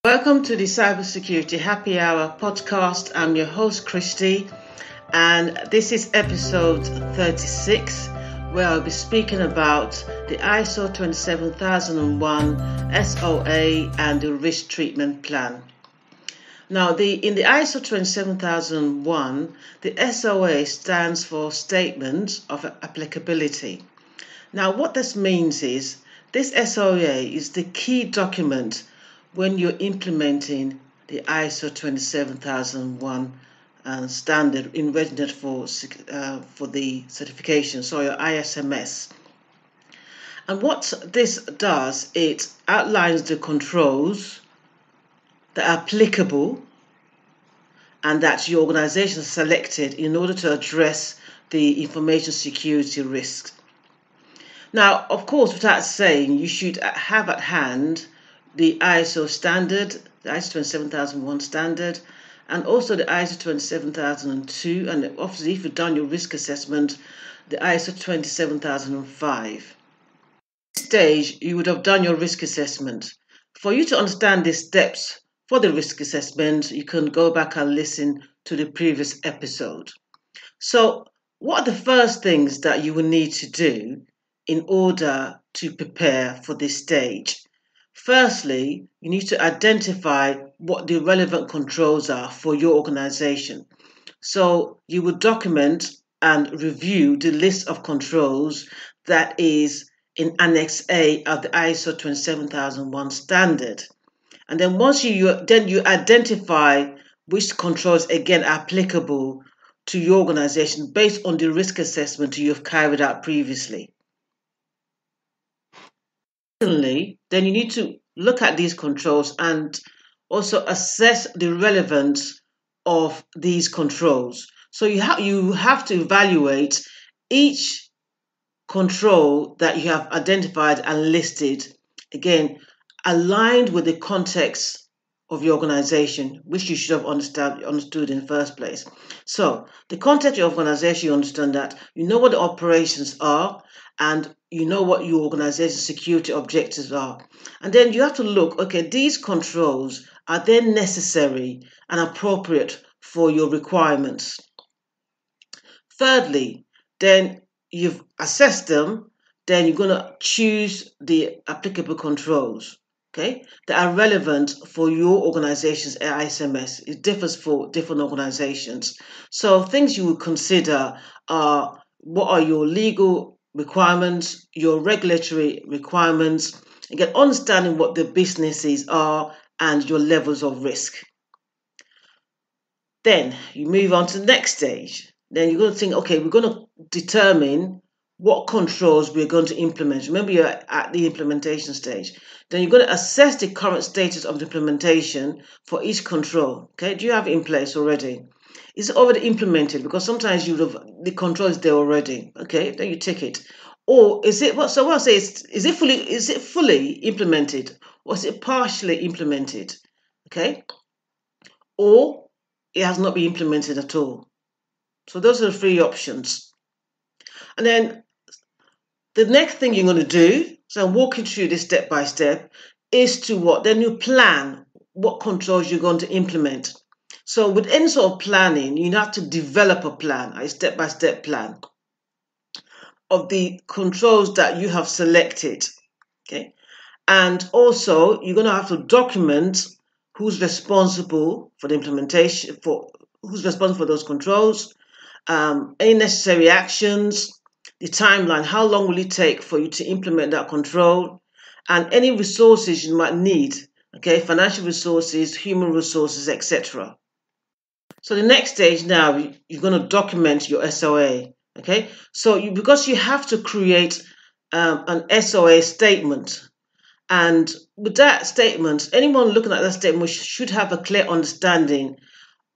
Welcome to the Cybersecurity Happy Hour podcast. I'm your host, Christie, and this is episode 36, where I'll be speaking about the ISO 27001 SOA and the risk treatment plan. Now, in the ISO 27001, the SOA stands for Statement of Applicability. Now, what this means is this SOA is the key document when you're implementing the ISO 27001 standard in readiness for the certification, so your ISMS. And what this does, it outlines the controls that are applicable and that your organization selected in order to address the information security risks. Now, of course, without saying, you should have at hand the ISO standard, the ISO 27001 standard, and also the ISO 27002, and obviously if you've done your risk assessment, the ISO 27005. At this stage, you would have done your risk assessment. For you to understand the steps for the risk assessment, you can go back and listen to the previous episode. So, what are the first things that you will need to do in order to prepare for this stage? Firstly, you need to identify what the relevant controls are for your organization. So you will document and review the list of controls that is in Annex A of the ISO 27001 standard. And then once you identify which controls again are applicable to your organization based on the risk assessment you have carried out previously. Secondly, then you need to look at these controls and also assess the relevance of these controls. So you have to evaluate each control that you have identified and listed, again, aligned with the context of your organization, which you should have understood in the first place. So the context of your organization, you understand that, you know what the operations are, and you know what your organization's security objectives are. And then you have to look, okay, these controls, are they necessary and appropriate for your requirements? Thirdly, then you've assessed them, then you're going to choose the applicable controls, okay, that are relevant for your organization's ISMS. It differs for different organizations. So things you would consider are, what are your legal requirements, your regulatory requirements, again, understanding what the businesses are and your levels of risk. Then you move on to the next stage. Then you're going to think, okay, we're going to determine what controls we're going to implement. Remember, you're at the implementation stage. Then you're going to assess the current status of the implementation for each control. Okay, do you have it in place already? Is it already implemented? Because sometimes the control is there already. Okay, then you tick it. Or is it what? So what I say is it fully implemented, or is it partially implemented? Okay, or it has not been implemented at all. So those are the three options. And then the next thing you're going to do, so I'm walking through this step by step, is to what? Then you plan what controls you're going to implement. So with any sort of planning, you have to develop a plan, a step-by-step plan of the controls that you have selected. Okay, and also you're going to have to document who's responsible for the implementation, who's responsible for those controls, any necessary actions, the timeline, how long will it take for you to implement that control, and any resources you might need, okay, financial resources, human resources, etc. So the next stage now, you're going to document your SOA, okay? So because you have to create an SOA statement, and with that statement, anyone looking at that statement should have a clear understanding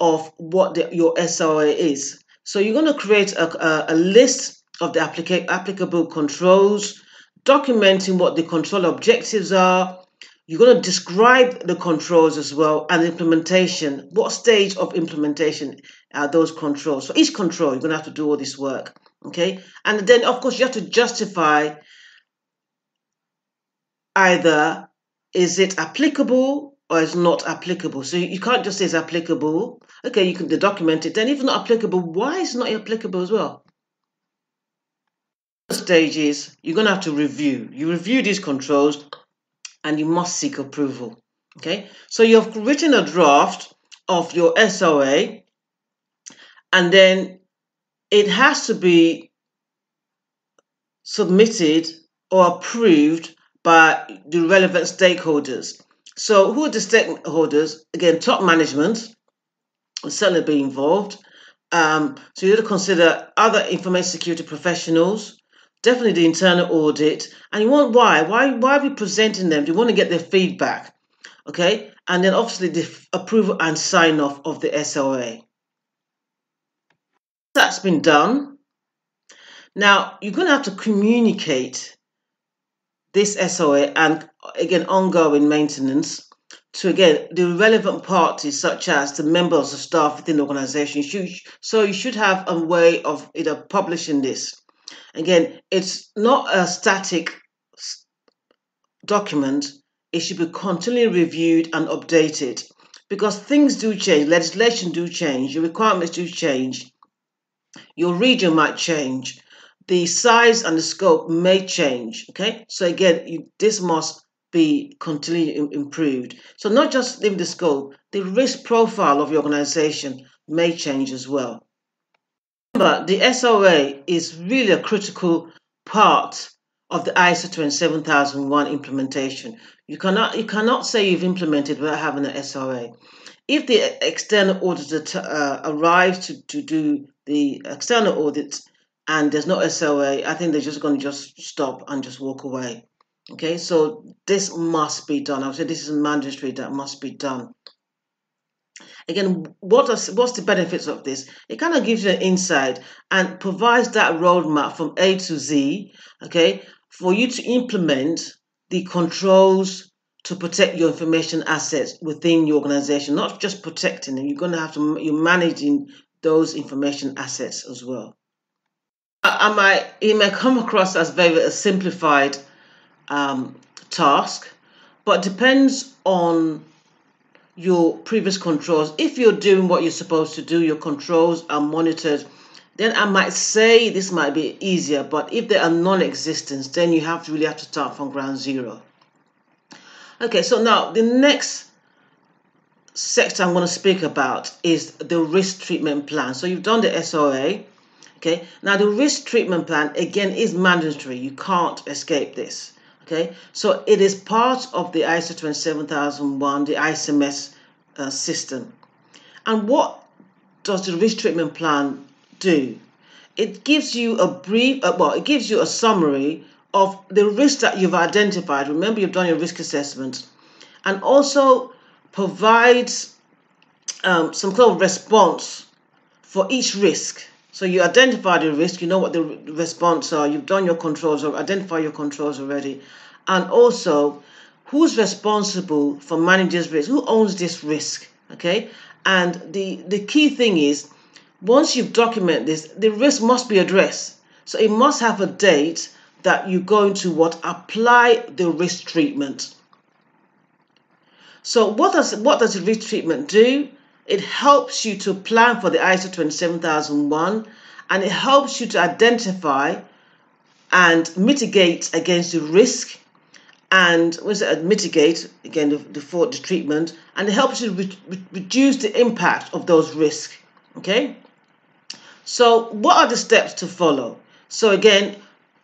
of what your SOA is. So you're going to create a list of the applicable controls, documenting what the control objectives are. You're going to describe the controls as well, and implementation. What stage of implementation are those controls? For each control, you're going to have to do all this work, okay? And then, of course, you have to justify either is it applicable or it's not applicable. So you can't just say it's applicable. Okay, you can document it. Then if it's not applicable, why is it not applicable as well? The stage is you're going to have to review. You review these controls and you must seek approval. Okay, so you've written a draft of your SOA, and then it has to be submitted or approved by the relevant stakeholders. So who are the stakeholders? Again, top management will certainly be involved. So you have to consider other information security professionals, definitely the internal audit. And you want why? Why are we presenting them? You want to get their feedback. Okay, and then obviously the approval and sign off of the SOA. That's been done. Now you're going to have to communicate this SOA and again ongoing maintenance to again the relevant parties such as the members of staff within the organization. So you should have a way of either publishing this. Again, it's not a static document. It should be continually reviewed and updated because things do change, legislation do change, your requirements do change, your region might change, the size and the scope may change. Okay, so again, this must be continually improved. So not just in the scope, the risk profile of your organization may change as well. Remember, the SOA is really a critical part of the ISO 27001 implementation. You cannot say you've implemented without having an SOA. If the external auditor arrives to do the external audit and there's no SOA, I think they're just going to just stop and just walk away. Okay, so this must be done. I would say this is mandatory, that must be done. Again, what's the benefits of this? It kind of gives you an insight and provides that roadmap from A to Z, okay, for you to implement the controls to protect your information assets within your organization, not just protecting them. You're going to have to, you're managing those information assets as well. It may come across as a simplified task, but depends on your previous controls. If you're doing what you're supposed to do, your controls are monitored, then I might say this might be easier, but if they are non-existent, then you really have to start from ground zero. Okay, so now the next sector I'm going to speak about is the risk treatment plan. So you've done the SOA. Okay, now the risk treatment plan again is mandatory. You can't escape this. Okay, so it is part of the ISO 27001, the ISMS system. And what does the risk treatment plan do? It gives you a brief, it gives you a summary of the risks that you've identified. Remember, you've done your risk assessment, and also provides some kind of response for each risk. So you identify the risk, you know what the response are, you've done your controls or identify your controls already, and also who's responsible for managing this risk, who owns this risk, okay? And the key thing is, once you've documented this, the risk must be addressed. So it must have a date that you're going to apply the risk treatment. So what does the risk treatment do? It helps you to plan for the ISO 27001, and it helps you to identify and mitigate against the risk, and mitigate again the treatment, and it helps you reduce the impact of those risks. Okay. So what are the steps to follow? So again,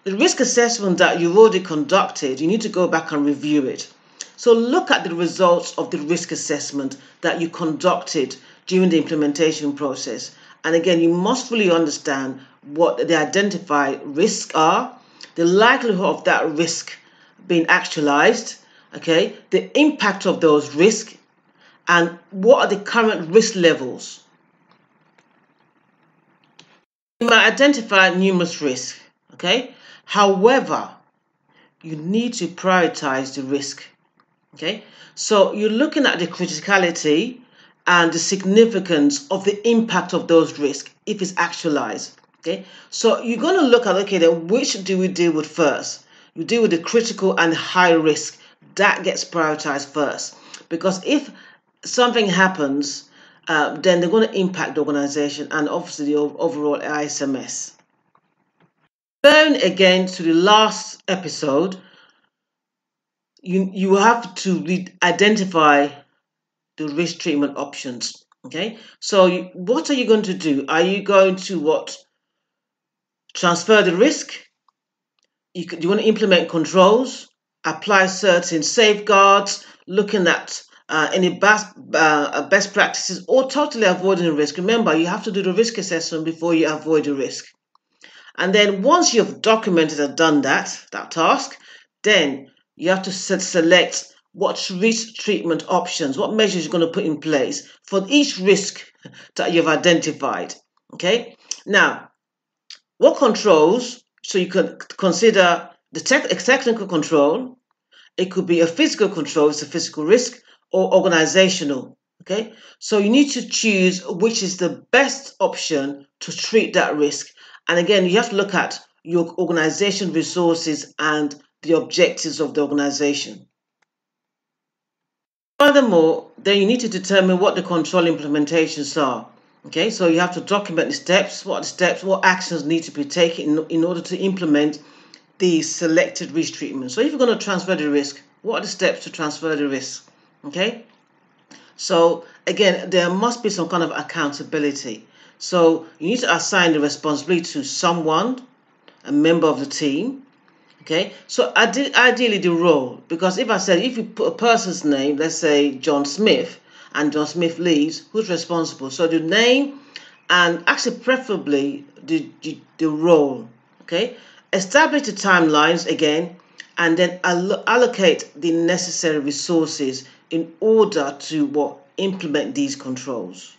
the risk assessment that you've already conducted, you need to go back and review it. So look at the results of the risk assessment that you conducted during the implementation process. And again, you must fully understand what the identified risks are, the likelihood of that risk being actualized, okay, the impact of those risks, and what are the current risk levels. You might identify numerous risks, okay? However, you need to prioritize the risk. Okay, so you're looking at the criticality and the significance of the impact of those risks if it's actualized. Okay, so you're going to look at, okay, then which do we deal with first? You deal with the critical and high risk. That gets prioritized first. because if something happens, then they're going to impact the organization and obviously the overall ISMS. Going again to the last episode, you have to identify the risk treatment options. Okay, so what are you going to do? Are you going to transfer the risk? You want to implement controls, apply certain safeguards, looking at any best practices, or totally avoiding the risk. Remember, you have to do the risk assessment before you avoid the risk. And then once you've documented and done that task, then you have to select what risk treatment options, what measures you're going to put in place for each risk that you've identified. Okay. Now, what controls? So you could consider the technical control. It could be a physical control, it's a physical risk, or organizational. Okay. So you need to choose which is the best option to treat that risk. And again, you have to look at your organization resources and the objectives of the organization. Furthermore, then you need to determine what the control implementations are. Okay, so you have to document the steps, what actions need to be taken in order to implement the selected risk treatment. So if you're going to transfer the risk, what are the steps to transfer the risk? Okay, so again, there must be some kind of accountability. So you need to assign the responsibility to someone, a member of the team. Okay, so ideally the role, because if you put a person's name, let's say John Smith, and John Smith leaves, who's responsible? So the name and actually preferably the role. Okay, establish the timelines again, and then allocate the necessary resources in order to implement these controls.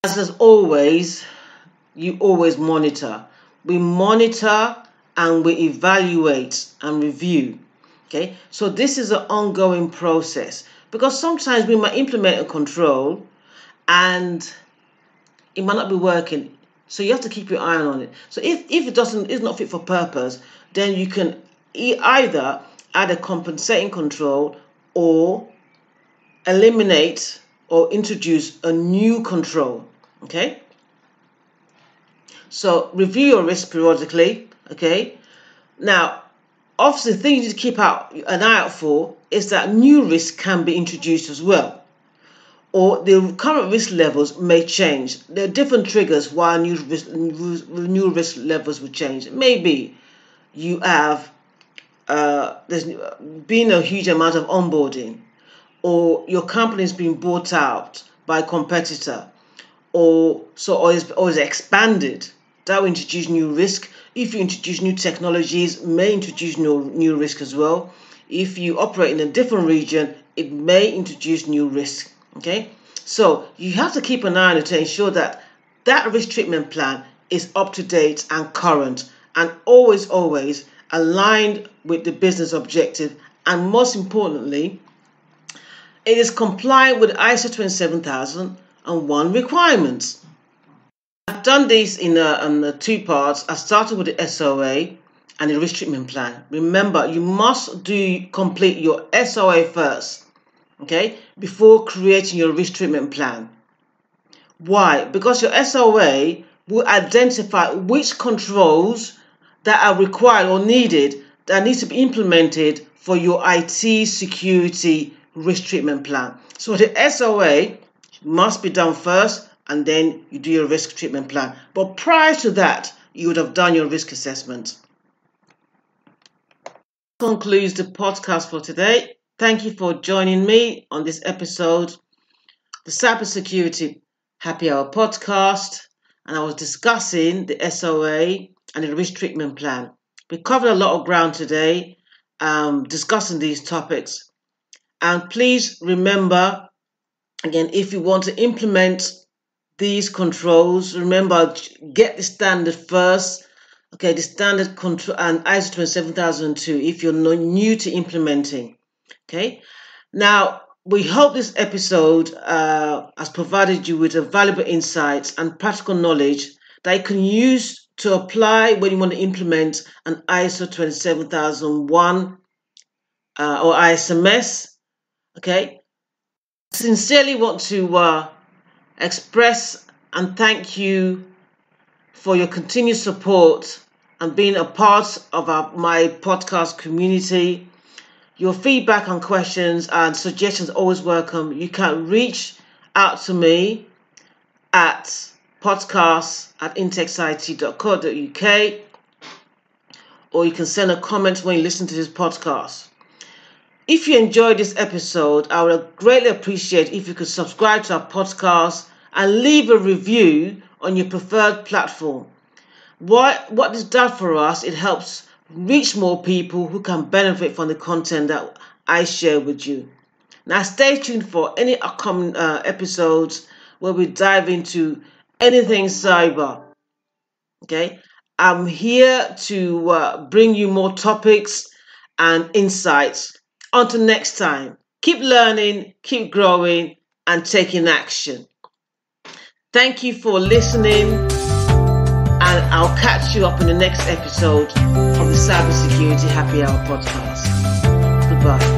As always, you always monitor. We monitor and we evaluate and review. Okay, so this is an ongoing process, because sometimes we might implement a control and it might not be working. So you have to keep your eye on it. So if it's not fit for purpose, then you can either add a compensating control or eliminate or introduce a new control. Okay, so review your risk periodically. Okay, now obviously the thing you need to keep an eye out for is that new risk can be introduced as well, or the current risk levels may change. There are different triggers why new risk levels will change. Maybe you have there's been a huge amount of onboarding, or your company is being bought out by a competitor, or is expanded. That will introduce new risk. If you introduce new technologies, may introduce new risk as well. If you operate in a different region, it may introduce new risk. Okay, so you have to keep an eye on it to ensure that risk treatment plan is up to date and current, and always aligned with the business objective, and most importantly, it is compliant with ISO 27001 requirements. I've done this in two parts. I started with the SOA and the risk treatment plan. Remember, you must complete your SOA first, okay, before creating your risk treatment plan. Why? Because your SOA will identify which controls that are required or needed that need to be implemented for your IT security risk treatment plan. So the SOA must be done first, and then you do your risk treatment plan. But prior to that, you would have done your risk assessment. That concludes the podcast for today. Thank you for joining me on this episode, the Cybersecurity Happy Hour podcast, and I was discussing the SOA and the risk treatment plan. We covered a lot of ground today, discussing these topics. And please remember, again, if you want to implement these controls, remember, get the standard first. Okay, the standard control and ISO 27002 if you're new to implementing. Okay, now we hope this episode has provided you with valuable insights and practical knowledge that you can use to apply when you want to implement an ISO 27001 or ISMS. Okay, Sincerely want to express and thank you for your continued support and being a part of my podcast community. Your feedback and questions and suggestions are always welcome. You can reach out to me at podcast@intexit.co.uk, or you can send a comment when you listen to this podcast. If you enjoyed this episode, I would greatly appreciate if you could subscribe to our podcast and leave a review on your preferred platform. What this does for us, it helps reach more people who can benefit from the content that I share with you. Now stay tuned for any upcoming episodes where we dive into anything cyber. Okay, I'm here to bring you more topics and insights. Until next time, keep learning, keep growing, and taking action. Thank you for listening, and I'll catch you up in the next episode of the Cybersecurity Happy Hour podcast. Goodbye.